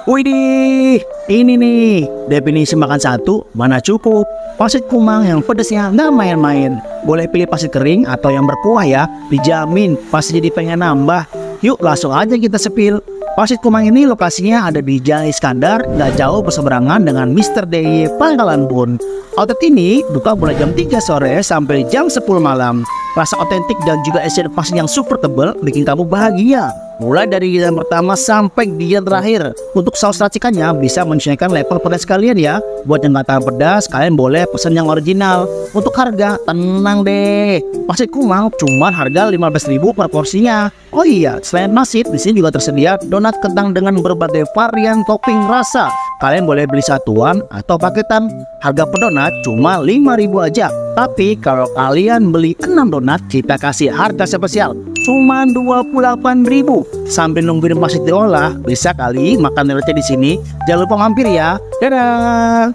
Widih, ini nih definisi makan satu mana cukup. Pasir kumang yang pedasnya nggak main-main. Boleh pilih pasir kering atau yang berkuah ya. Dijamin pasti jadi pengen nambah. Yuk langsung aja kita sepil. Pasir kumang ini lokasinya ada di Jalan Iskandar, nggak jauh berseberangan dengan Mr. DIY Pangkalan Bun. Outlet ini buka mulai jam 3 sore sampai jam 10 malam. Rasa otentik dan juga esen pasir yang super tebal bikin kamu bahagia. Mulai dari gigitan pertama sampai gigitan terakhir. Untuk saus racikannya bisa menyesuaikan level pedas kalian ya. Buat yang nggak tahan pedas, kalian boleh pesan yang original. Untuk harga, tenang deh. Pasir kumang cuma harga 15.000 per porsinya. Oh iya, selain nasi, di sini juga tersedia donat kentang dengan berbagai varian topping rasa. Kalian boleh beli satuan atau paketan. Harga per donat cuma 5.000 aja. Tapi kalau kalian beli 6 donat, kita kasih harga spesial cuma 28.000. Sambil nungguin masih diolah, bisa kali makan receh di sini. Jangan lupa mampir ya. Dadah.